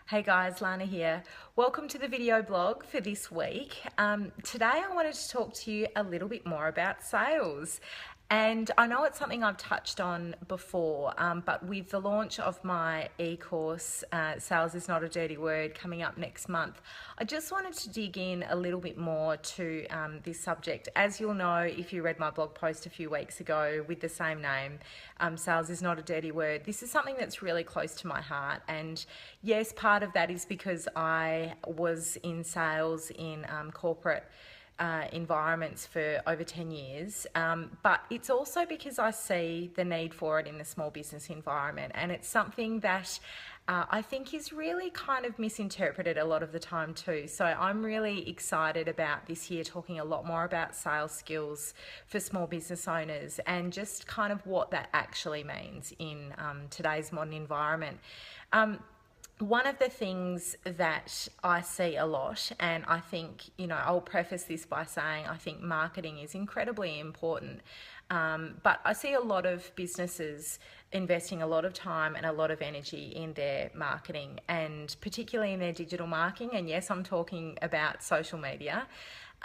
Hey guys, Lana here. Welcome to the video blog for this week. Today I wanted to talk to you a little bit more about sales. And I know it's something I've touched on before, but with the launch of my e-course, Sales is Not a Dirty Word, coming up next month, I just wanted to dig in a little bit more to this subject. As you'll know, if you read my blog post a few weeks ago with the same name, Sales is Not a Dirty Word, this is something that's really close to my heart. And yes, part of that is because I was in sales in corporate environments for over 10 years, but it's also because I see the need for it in the small business environment, and it's something that I think is really kind of misinterpreted a lot of the time too. So I'm really excited about this year talking a lot more about sales skills for small business owners and just kind of what that actually means in today's modern environment. One of the things that I see a lot, and I think, I'll preface this by saying I think marketing is incredibly important, but I see a lot of businesses investing a lot of time and a lot of energy in their marketing, and particularly in their digital marketing. And yes, I'm talking about social media.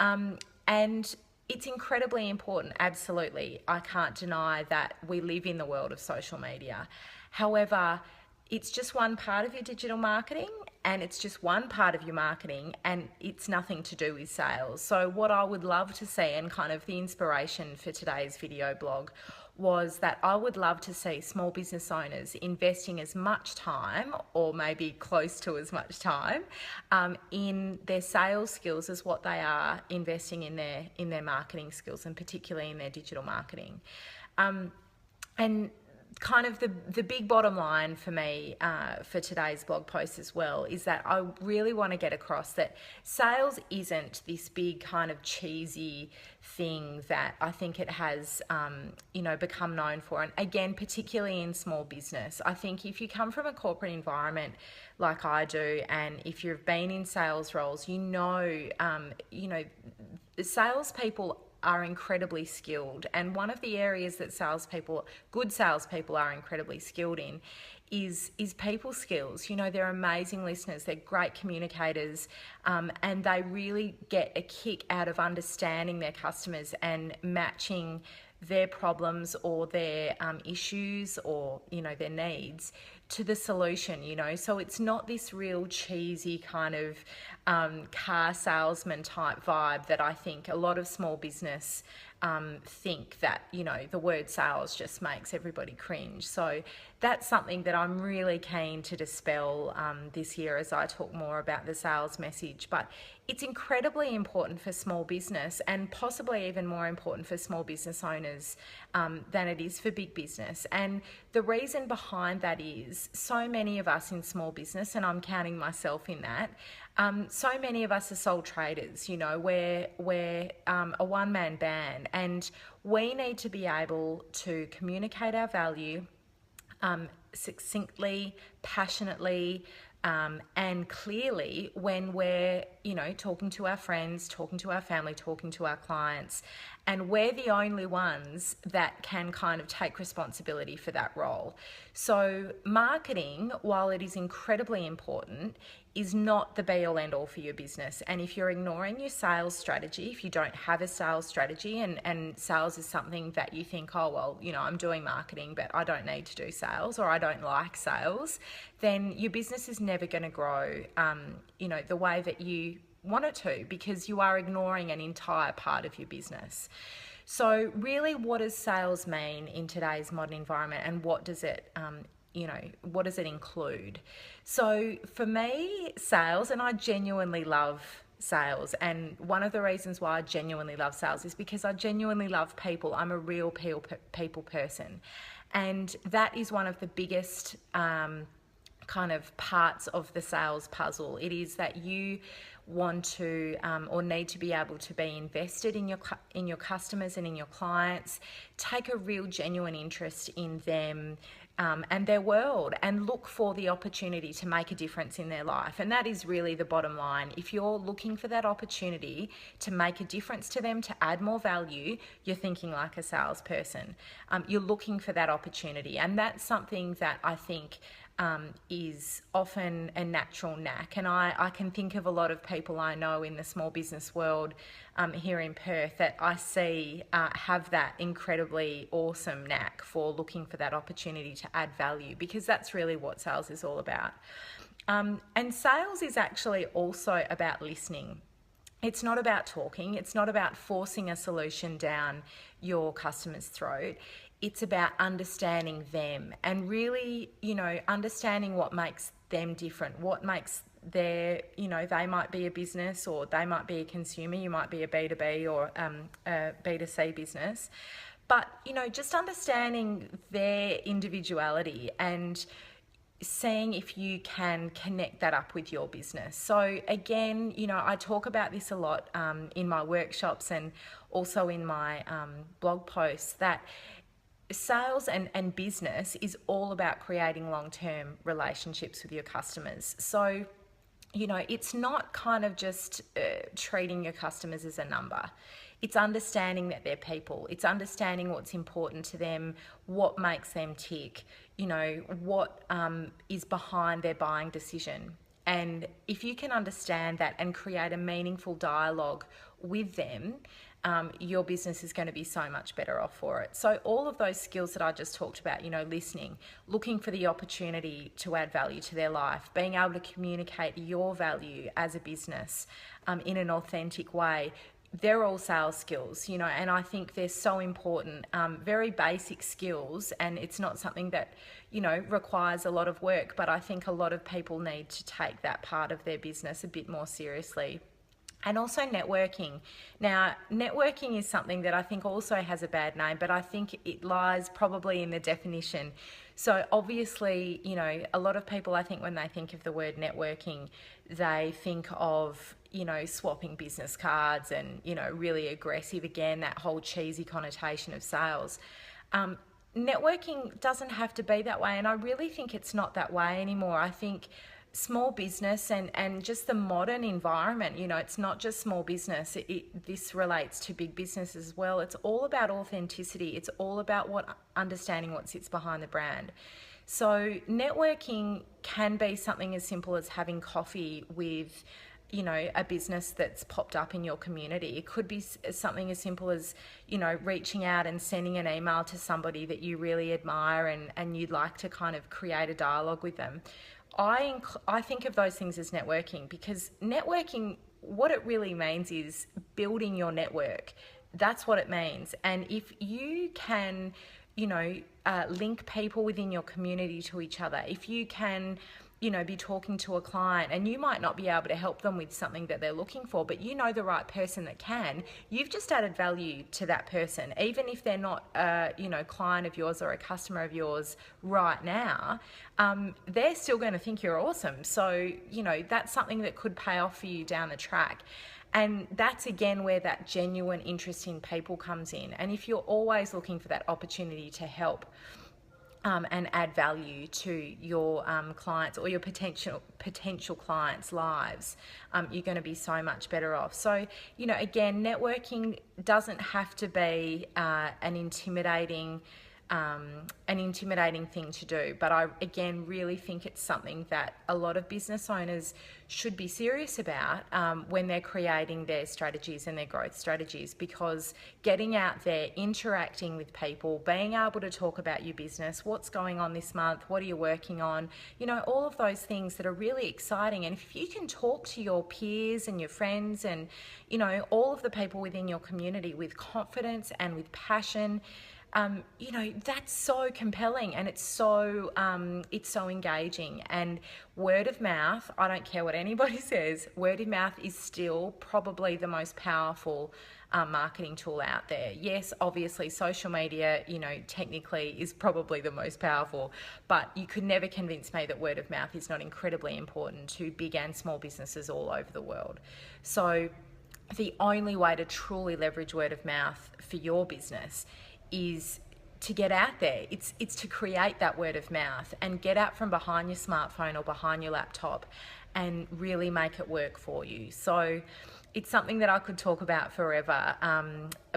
And it's incredibly important, absolutely. I can't deny that we live in the world of social media. However, it's just one part of your digital marketing, and it's just one part of your marketing, and it's nothing to do with sales. So what I would love to see, and kind of the inspiration for today's video blog, was that I would love to see small business owners investing as much time, or maybe close to as much time, in their sales skills as what they are investing in their marketing skills, and particularly in their digital marketing. And kind of the big bottom line for me for today's blog post as well is that I really want to get across that sales isn't this big kind of cheesy thing that I think it has become known for. And again, particularly in small business, I think if you come from a corporate environment like I do, and if you've been in sales roles, salespeople are incredibly skilled, and one of the areas that good salespeople are incredibly skilled in is people skills. They're amazing listeners, they're great communicators, and they really get a kick out of understanding their customers and matching their problems or their issues or their needs to the solution. So it's not this real cheesy kind of car salesman type vibe that I think a lot of small business think that the word sales just makes everybody cringe. So that's something that I'm really keen to dispel this year as I talk more about the sales message. But it's incredibly important for small business, and possibly even more important for small business owners than it is for big business. And the reason behind that is so many of us in small business, and I'm counting myself in that, so many of us are sole traders. We're a one-man band, and we need to be able to communicate our value succinctly, passionately, and clearly when we're, talking to our friends, talking to our family, talking to our clients. And we're the only ones that can kind of take responsibility for that role. So marketing, while it is incredibly important, is not the be-all end-all for your business. And if you're ignoring your sales strategy, if you don't have a sales strategy, and sales is something that you think, oh, well, I'm doing marketing, but I don't need to do sales, or I don't like sales, then your business is never going to grow, the way that you want it to, because you are ignoring an entire part of your business. So really, what does sales mean in today's modern environment, and what does it what does it include? So for me, sales, and I genuinely love sales, and one of the reasons why I genuinely love sales is because I genuinely love people. I'm a real people person, and that is one of the biggest kind of parts of the sales puzzle. It is that you want to or need to be able to be invested in your customers and in your clients, take a real genuine interest in them and their world, and look for the opportunity to make a difference in their life. And that is really the bottom line. If you're looking for that opportunity to make a difference to them, to add more value, you're thinking like a salesperson. You're looking for that opportunity, and that's something that I think is often a natural knack. And I can think of a lot of people I know in the small business world here in Perth that I see have that incredibly awesome knack for looking for that opportunity to add value, because that's really what sales is all about. And sales is actually also about listening. It's not about talking. It's not about forcing a solution down your customer's throat. It's about understanding them and really, understanding what makes them different, what makes they might be a business or they might be a consumer, you might be a B2B or a B2C business. But, just understanding their individuality and seeing if you can connect that up with your business. So again, I talk about this a lot in my workshops and also in my blog posts, that sales and business is all about creating long-term relationships with your customers. So, it's not kind of just treating your customers as a number. It's understanding that they're people. It's understanding what's important to them, what makes them tick, what is behind their buying decision. And if you can understand that and create a meaningful dialogue with them, your business is going to be so much better off for it. So all of those skills that I just talked about, listening, looking for the opportunity to add value to their life, being able to communicate your value as a business in an authentic way, they're all sales skills, and I think they're so important, very basic skills, and it's not something that, requires a lot of work, but I think a lot of people need to take that part of their business a bit more seriously. And also networking. Now, networking is something that I think also has a bad name, but I think it lies probably in the definition. So obviously, a lot of people, I think when they think of the word networking, they think of, swapping business cards and, really aggressive, again, that whole cheesy connotation of sales. Networking doesn't have to be that way, and I really think it's not that way anymore. I think small business and just the modern environment, it's not just small business, this relates to big business as well. It's all about authenticity. It's all about understanding what sits behind the brand. So networking can be something as simple as having coffee with a business that's popped up in your community. It could be something as simple as, reaching out and sending an email to somebody that you really admire and you'd like to kind of create a dialogue with them. I think of those things as networking, because networking, what it really means is building your network. That's what it means. And if you can, link people within your community to each other, if you can, be talking to a client and you might not be able to help them with something that they're looking for, but the right person that can, you've just added value to that person. Even if they're not a, client of yours or a customer of yours right now, they're still going to think you're awesome. So, that's something that could pay off for you down the track. And that's, again, where that genuine interest in people comes in. And if you're always looking for that opportunity to help, and add value to your clients or your potential clients' lives, you're going to be so much better off. So, again, networking doesn't have to be an intimidating thing to do, but I again really think it's something that a lot of business owners should be serious about when they're creating their strategies and their growth strategies, because getting out there, interacting with people, being able to talk about your business, what's going on this month, what are you working on, all of those things that are really exciting. And if you can talk to your peers and your friends and all of the people within your community with confidence and with passion, that's so compelling, and it's so engaging. And word of mouth, I don't care what anybody says, word of mouth is still probably the most powerful marketing tool out there. Yes, obviously social media, technically is probably the most powerful, but you could never convince me that word of mouth is not incredibly important to big and small businesses all over the world. So the only way to truly leverage word of mouth for your business is to get out there. It's to create that word of mouth and get out from behind your smartphone or behind your laptop and really make it work for you. So it's something that I could talk about forever,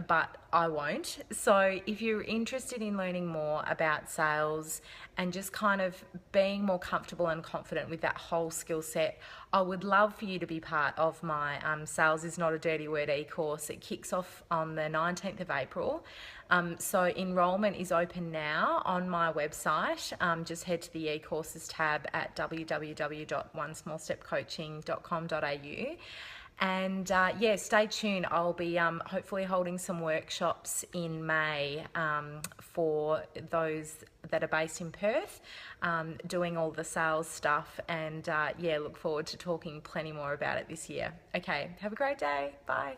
but I won't. So if you're interested in learning more about sales and just kind of being more comfortable and confident with that whole skill set, I would love for you to be part of my Sales is Not a Dirty Word e-course. It kicks off on the 19th of April. So enrolment is open now on my website. Just head to the e-courses tab at www.onesmallstepcoaching.com.au. And yeah, stay tuned. I'll be hopefully holding some workshops in May for those that are based in Perth, doing all the sales stuff. And yeah, look forward to talking plenty more about it this year. Okay, have a great day. Bye.